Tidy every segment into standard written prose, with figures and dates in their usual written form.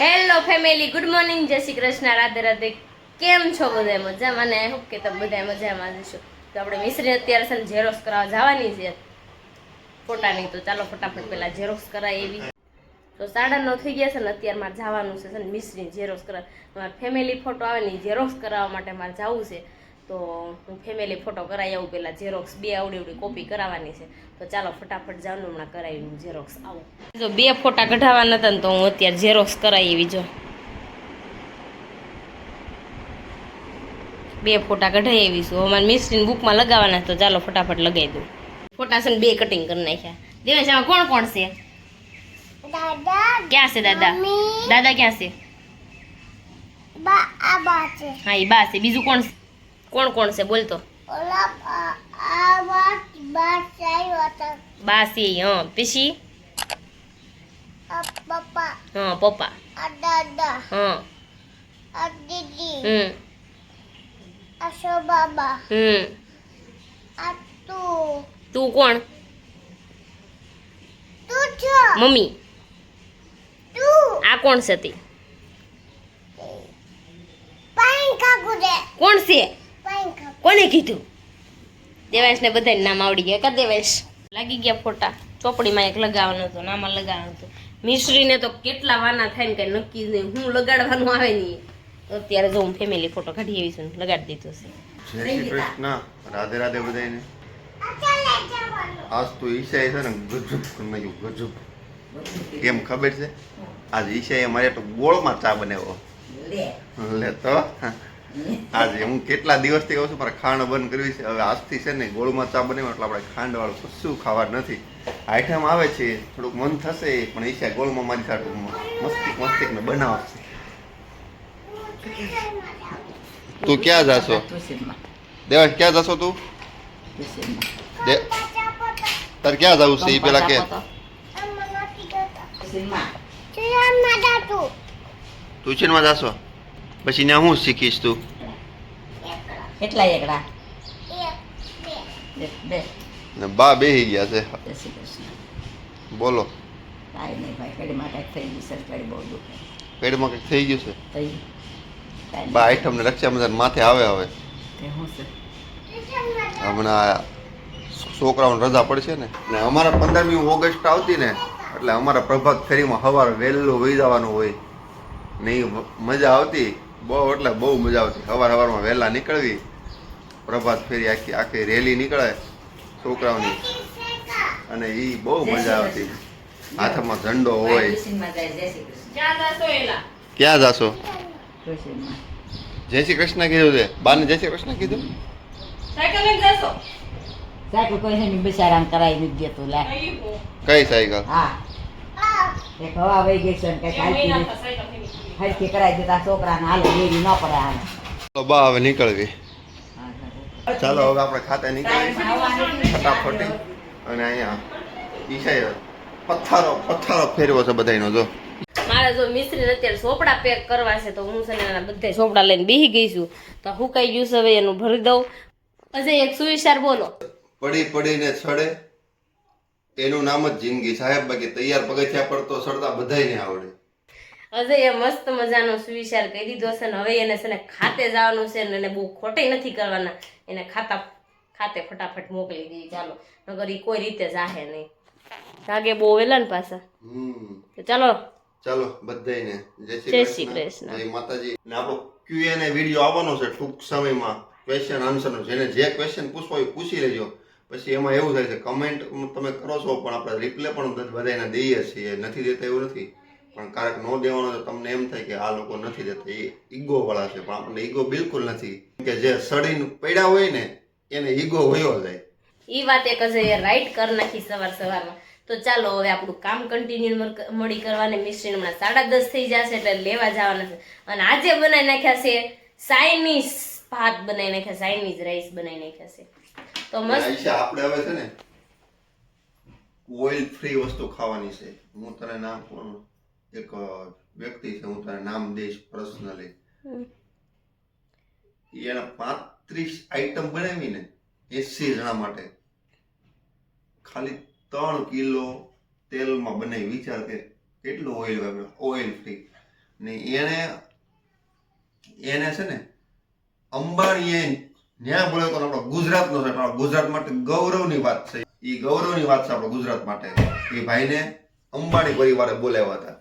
Hello family, good morning, જય શ્રી કૃષ્ણ, રાધે રાધે. કેમ છો બધા? મજામાં ને? હું કે તમે બધા મજામાં જશો. તો આપણે મિશ્રી અત્યારે છે ને ઝેરોક્સ કરાવવા જવાની છે ફોટાની. તો ચાલો ફટાફટ પેલા ઝેરોક્સ કરાય એવી. તો 9:30 થઈ ગયા છે ને અત્યારે મારે જવાનું છે ને મિશ્રી ઝેરોક્સ કરાવવા. મારે ફેમિલી ફોટો આવે ને ઝેરોક્સ કરાવવા માટે મારે જવું છે. તો હું ફેમિલી ફોટો કરાવી આવું. પેલા ઝેરોક્સ 2 આવડી કોપી કરાવવાની છે. તો ચાલો ફટાફટ જાઉં, હમણાં કરાવી હું ઝેરોક્સ આવું. જો 2 ફોટા કઢાવવાના હતા ને તો હું અત્યારે ઝેરોક્સ કરાવી એવી. જો 2 ફોટા કઢાઈ આવીશું. અમારે મિસ્ત્રીની બુકમાં લગાવવાના, તો ચાલો ફટાફટ લગાવી દઉં. ફોટા છે ને 2 કટિંગ કરી નાખ્યા. દેવેશ, આમાં કોણ કોણ છે? દાદા ક્યાં છે દાદા? દાદા ક્યાં છે? બા છે. હા, એ બા છે. બીજું કોણ છે? કોણ કોણ છે બોલ તો? ઓલા બા છે. બા છે. હા, પછી પપ્પા. હા, પપ્પા. દાદા. હા. દીદી. આશો બાબા. આ તું કોણ? તું છો. મમ્મી. તું આ કોણ છે તે? પાઈન કાકુ દે. કોણ છે? પાઈન કાકુ. કોને કીધું? દેવાંશ ને બધાને નામ આવડી ગયા. કા દેવાંશ? લાગી ગયા ફોટા. ચોપડીમાં એક લગાવવાનો હતો, નામાં લગાવવાનો હતો. મિશ્રીને તો કેટલા વાના થાય ને કઈ નક્કી નહીં. હું લગાડવાનું આવે નહીં. અત્યારે જો હું ફેમિલી ફોટો કાઢી આવી છું, લગાડી દીધો છે. જય શ્રી કૃષ્ણ, રાધે રાધે બધાને. આજ તો ઈશાએ છે ને ગજબ કરી નાખ્યું, ગજબ. કેમ ખબર છે? આજ ઈશાએ મારે તો ગોળમાં ચા બનાવ્યો. લે તો આજે હું કેટલા દિવસથી કહું છું મારે ખાંડ બંધ કરવી છે. હવે આજથી છે ને ગોળમાં ચા બનાવ્યો એટલે આપણે ખાંડ વાળું કશું ખાવા નથી. આઈટમ આવે છે, થોડુંક મન થશે, પણ ઈશા ગોળમાં મારી સાથે મસ્તિક ને બનાવશે. તું ક્યાં જાશો? દેવાંશ ક્યાં જાશો તું? તાર ક્યાં જવું છે એ પેલા કે? ટ્યુશનમાં જાશો? પછી ત્યાં હું શીખીશ તું? કેટલા એકડા? બે. ને બા બેહી ગયા છે. બોલો. કાંઈ નહીં ભાઈ, કડીમાં કાંઈક થઈ ગયું છે, કડી બહુ દુખે. પેટમાં કંઈક થઈ ગયું છે. થઈ બા આઈટમ ને રક્ષાબંધન માથે આવે. હવે તે શું છે? હમણાં છોકરાઓને રજા પડશે ને અમારા 15મી ઓગસ્ટ આવતી ને એટલે અમારા પ્રભાત ફેરીમાં સવારે વહેલું વહી જવાનું હોય ને. મજા આવતી બહુ, એટલે બહુ મજા આવતી. સવારમાં વહેલા નીકળવી, પ્રભાત ફેરી આખી રેલી નીકળે છોકરાઓની, અને એ બહુ મજા આવતી. હાથમાં ઝંડો હોય. ક્યાં જાશો? જય શ્રી કૃષ્ણ કીધું છે બાને? જય શ્રી કૃષ્ણ કીધું? સાયકલ લઈને જશો? સાયકલ કોઈ છે ને બિચારાને કરાવી નથી દેતું. લે કઈ સાયકલ? હા, એક હવા વહી ગઈ છે ને કઈ હરખી કરાવી દેતા છોકરાને હાલો લેવી ન પડે. હાલો બા હવે નીકળવી. ચાલો હવે આપણે ખાતે નીકળવી ફટાફટ. અને અહીંયા ઈશાએ પથ્થારો ફેરવો છે બધાનો. જો મારે જો મિસ્ત્રીને અત્યારે ચોપડા પેક કરવા છે, તો હું છે ને બધા ચોપડા લઈને બેસી ગઈ છું. તો હુકાઈ ગયું છે, હવે એનું ભરી દઉં. અજય એક સુવિચાર બોલો. પડીને છડે એનું નામ જ જિંદગી સાહેબ. બાકી તૈયાર પગથિયા પર તો ચડતા બધાયને આવડે. અજય મસ્ત મજાનો સુવિચાર કહી દીધો છે ને હવે એને છે ને ખાતે જવાનું છે ને એને બહુ ખોટી નથી કરવાના. એને ખાતે ફટાફટ મોકલી દીધી. ચાલો, નગર ઈ કોઈ રીતે જાહે નહીં. જાગે બહુ વેલા ને પાછા. ચાલો બધાયને જય શ્રી કૃષ્ણ, જય માતાજી. ને આપણો Q&A વિડીયો આવવાનો છે ટૂંક સમયમાં, ક્વેશ્ચન આન્સરનો. જેને જે ક્વેશ્ચન પૂછવો હોય પૂછી લેજો. પછી એમાં એવું થાય છે કમેન્ટ તમે કરો છો પણ આપણે રિપ્લે પણ બધાને દઈએ છીએ, નથી દેતા એવું નથી. પણ ક્યારેક ન દેવાનો તો તમને એમ થાય કે આ લોકો નથી દેતા, એ ઈગો વાળા છે. પણ આપણને ઈગો બિલકુલ નથી, કે જે સડીને પડ્યા હોય ને એને ઈગો વયો જાય. ઈ વાત એક અજય રાઈટ કરી નાખી સવારમાં. તો ચાલો હવે આપણું કામ કન્ટિન્યુ મળી કરવાને. મિસ્ત્રી હમણાં 10:30 થઈ જશે એટલે લેવા જવાના છે. અને આજે બનાવી નાખ્યા છે ચાઇનીઝ ભાત, બનાવી નાખ્યા ચાઇનીઝ રાઈસ બનાવી નાખ્યા છે. તો મસ્ત આપણે હવે છે ને ઓઇલ ફ્રી વસ્તુ ખાવાની છે. હું તને નામ કોણ, એક વ્યક્તિ છે, હું તને નામ દઈશ પર્સનલી. એને 35 આઈટમ બનાવીને 80 જણા માટે ખાલી 3 કિલો તેલમાં બનાવી. વિચાર કે કેટલું ઓઇલ વાપરે, ઓઇલ ફ્રી. ને એને છે ને અંબાણીએ ન્યા બોલ્યો તો આપણો ગુજરાતનો છે, પણ ગુજરાત માટે ગૌરવની વાત છે. એ ગૌરવની વાત છે આપણો ગુજરાત માટે. એ ભાઈને અંબાણી પરિવારે બોલાવ્યા હતા.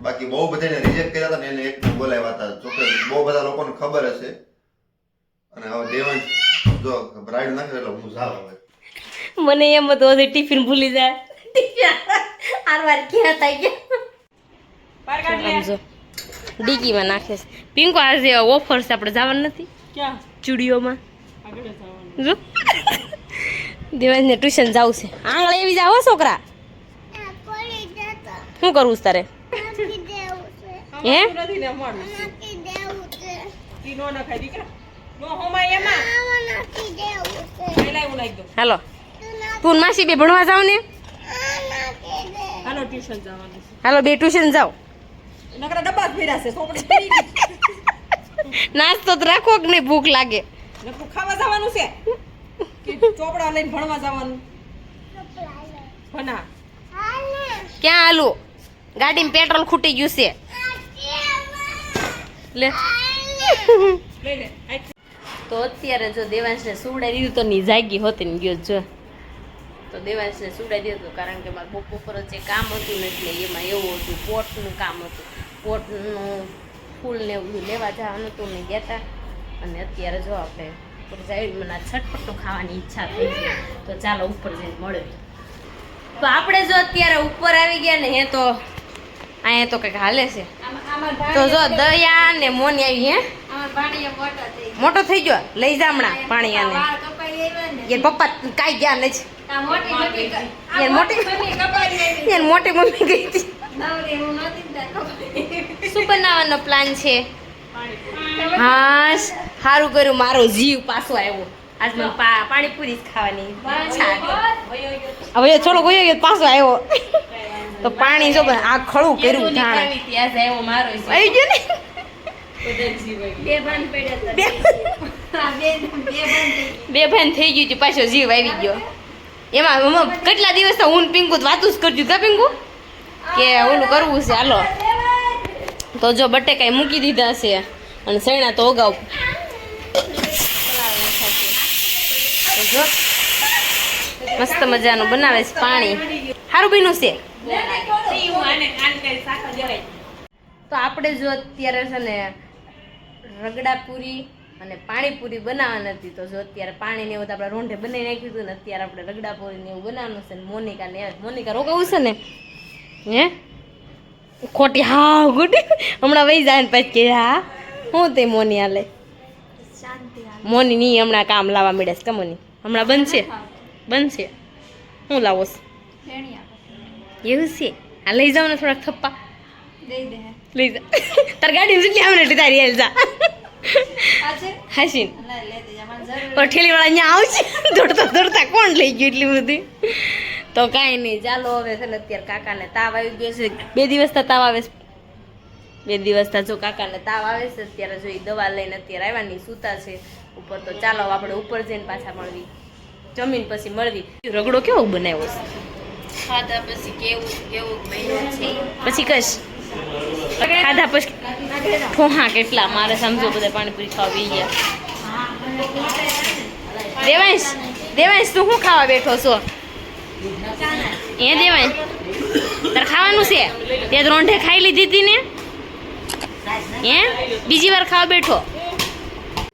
બાકી બહુ બધાને રિજેક્ટ કર્યા હતા ને એને એક બોલાવ્યા હતા. જોકે બહુ બધા લોકોને ખબર હશે. અને હવે દેવાંશ જો બ્રાઇડ નાખે એટલે હું જાવ હવે. મને એમ હતું હજી ટિફિન ભૂલી જાય. આરવાર ક્યાં થાય ગયા સમજો ડીકીમાં નાખે છે. પિંકો આજે ઓફર છે, આપણે જવાનું નથી ક્યાં ચૂડીઓમાં. આગળ જવાનું. જો દેવાંશને ટ્યુશન જવું છે. આંગળે એવી જાવ છોકરા. પડી જતા શું કરવું છે તારે? નાખી દેવું છે હે નથી ને અમારું નાખી દેવું છે ઈ નો નખાય દીકરા નો હોમાય એમાં આમાં નાખી દેવું છે પહેલા એવું લાગી દો હાલો તું નાખ તું ને માસી બે ભણવા જાવ ને. આ નાખી દે આનો ટ્યુશન જવાનું છે હાલો બે ટ્યુશન જાઓ. નકરા ડબ્બા જ ભર્યા છે સોપડી પડી ગઈ નાસ્તો તો રાખો કે નહીં, ભૂખ લાગે. નકરું ખાવા જવાનું છે કે ચોપડા લઈને ભણવા જવાનું ભણા હાલે ક્યાં હાલું? ગાડીમાં પેટ્રોલ ખૂટી ગયું છે. લે લઈ લે તો અત્યારે જો દેવાંશને સુવડાવી દીધું તો ની જાગી હોતી ને ગયો જો. તો દેવાંશને સુવડાવી દીધું કારણ કે મારે બપોર જે કામ હતું ને એટલે એમાં એવું હતું, પોટનું કામ હતું. પોટનું ફૂલ ને એવું બધું લેવા જવાનું હતું ને ગયા હતા. અને અત્યારે જો આપણે ઉપર જઈ મને આ છટપટું ખાવાની ઈચ્છા થઈ છે. તો ચાલો ઉપર જઈને મળ્યો. તો આપણે જો અત્યારે ઉપર આવી ગયા ને હે તો અહીંયા તો કંઈક હાલે છે. તો જો દયા ને મોની આવી. હે મોટો થઈ ગયો, લઈ જા હમણાં પાણી આને. એ પપ્પા કાંઈ ગયા નથી. યાર મોટી મમ્મી ગઈ હતી. શું બનાવવાનો પ્લાન છે? હા સારું કર્યું, મારો જીવ પાછો આવ્યો. આજ મને પાણીપુરી જ ખાવાની ઈચ્છા હતી. હવે થોડો ગયો ગયો પાછો આવ્યો. તો પાણી જો આ ખળું કર્યું ધાણ આવી ગયો ને. બે ભાન થઈ ગયું હતું, પાછો જીવ આવી ગયો. એમાં કેટલા દિવસ હું પિંકુ વાતું જ કરજો કા પિંકુ કે ઓલું કરવું છે. હાલો તો જો બટેકાઈ મૂકી દીધા છે અને સૈણા તો અગાઉ જો મસ્ત મજાનું બનાવે છે પાણી. સારું બન્યું છે. તો આપણે જો અત્યારે છે ને રગડાપુરી અને પાણીપુરી બનાવવાની હતી. તો જો અત્યારે પાણી ને એવું તો આપણે રોંઢે બનાવી નાખ્યું હતું ને અત્યારે આપણે રગડાપુરી ને એવું બનાવવાનું છે. મોનિકા ને મોનિકા રોકાવું છે ને હે ખોટી હા ગુડી હમણાં વહી જાય ને પછી કે હા હું તે મોની હાલે મોની ની હમણાં કામ લાવવા મળે છે. કમોની હમણાં બનશે હું લાવો એવું છે. આ લઈ જાવ ને થોડાક થપ્પા લઈ જા. તાર ગાડી જેટલી આવે ને તારી હાલ જા. હાસીન પણ ઠેલી વાળા અહીંયા આવશે દોડતા દોડતા કોણ લઈ ગયું એટલી બધી. તો કાંઈ નહીં ચાલો હવે છે ને અત્યારે કાકાને તાવ આવી ગયો છે. 2 દિવસથી તાવ આવે છે. 2 દિવસથી જો કાકાને તાવ આવે છે. અત્યારે જો એ દવા લઈને અત્યારે આવ્યા સૂતા છે ઉપર. તો ચાલો આપણે ઉપર જઈને પાછા મળવી, જમીન પછી મળવી. રગડો કેવો બનાવ્યો છે ખાધા પછી કેવું બન્યું છે પછી કશ ખાધા પછી ઠોહા કેટલા મારે સમજો બધા પાણીપુરી ખાવા બી ગયા. દેવાંશ તું શું ખાવા બેઠો છો? એ દેવાંશ તારે ખાવાનું છે? તે રોંઢે ખાઈ લીધી હતી ને હે બીજી વાર ખાવા બેઠો.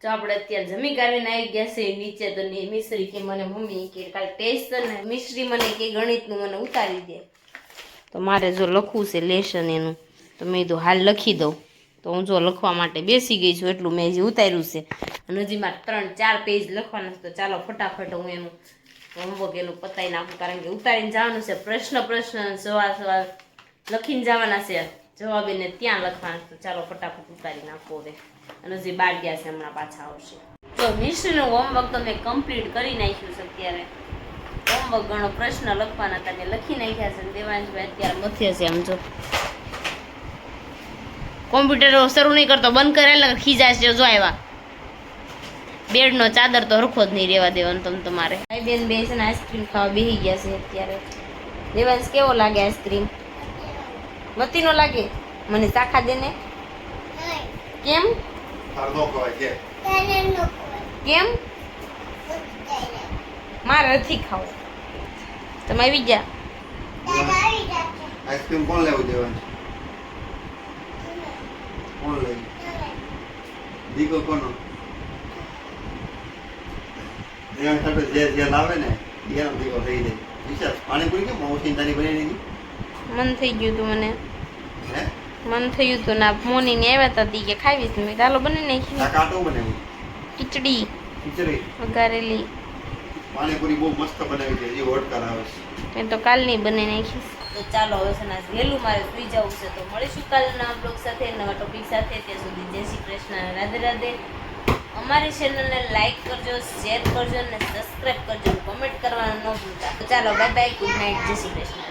તો આપણે અત્યારે જમી કાઢીને આવી ગયા છે નીચે. તો મિશ્રી કે મને મમ્મી કે કાલે ટેસ્ટ ને મિશ્રી મને કે ગણિતનું મને ઉતારી દે. તો મારે જો લખવું છે લેશન એનું. તો મેં કીધું હાલ લખી દઉં. તો હું જો લખવા માટે બેસી ગઈ છું. એટલું મેં હજી ઉતાર્યું છે અને હજી મારે 3-4 પેજ લખવાના છે. તો ચાલો ફટાફટ હું એનું હોમવર્ક એનું પતાવી નાખું કારણ કે ઉતારીને જવાનું છે. પ્રશ્ન સવાલ લખીને જવાના છે. જવાબ એને ત્યાં લખવાના. તો ચાલો ફટાફટ ઉતારી નાખો હવે. અને હજી બાર ગયા છે હમણાં પાછા આવશે. તો મિશ્રીનું હોમવર્ક તો મેં કમ્પ્લીટ કરી નાખ્યું છે. અત્યારે હોમવર્ક ઘણો પ્રશ્ન લખવાના હતા મેં લખી નાખ્યા છે. દેવાંશભાઈ અત્યારે મથે છે. આમ જો કોમ્પ્યુટર શરૂ નહીં કરતો બંધ કરેલા ખીજા છે. જો આવ્યા બેડનો ચાદર તો હરખો જ નહીં રહેવા દેવાનો તમે તમારે. ભાઈ બેન બે છે ને આઈસ્ક્રીમ ખાવા બેસી ગયા છે અત્યારે. દેવાંશ કેવો લાગે આઈસ્ક્રીમ? મતીનો લાગે? મને ચાખા દે ને નહીં કેમ તાર નો ખવાય છે તને નો કોઈ કેમ તને મારે નથી ખાવું તમે આવી જા આવી જાશે આઈસ્ક્રીમ કોણ લેવું દેવાનું કોણ લઈ દીકો કોનો એના સાથે જે લાવે ને એનો દીકો થઈ જાય વિશાલ પાણીપુરી કેમ મૌસી તારી બની નહીં મન થઈ ગયું તું મને હે મન થયું તું ના મોની ને આવ્યા હતા તી કે ખાવીશ મેં ચાલો બની નાખી આ કાટો બનાવી ખીચડી ખીચડી વઘારેલી પાણીપુરી બહુ મસ્ત બનાવી છે એ ઓડકાર આવે છે એ તો કાલની બની નાખીશ તો ચાલો હવે છે ને વહેલું મારે સુઈ જવું છે તો મળીશું કાલના બ્લોગ સાથે નવા ટોપિક સાથે ત્યાં સુધી જય શ્રી કૃષ્ણ રાધે રાધે અમારી ચેનલને લાઈક કરજો શેર કરજો અને સબસ્ક્રાઈબ કરજો કમેન્ટ કરવાનું ન ભૂલતા તો ચાલો બાય બાય ગુડ નાઇટ જય શ્રી કૃષ્ણ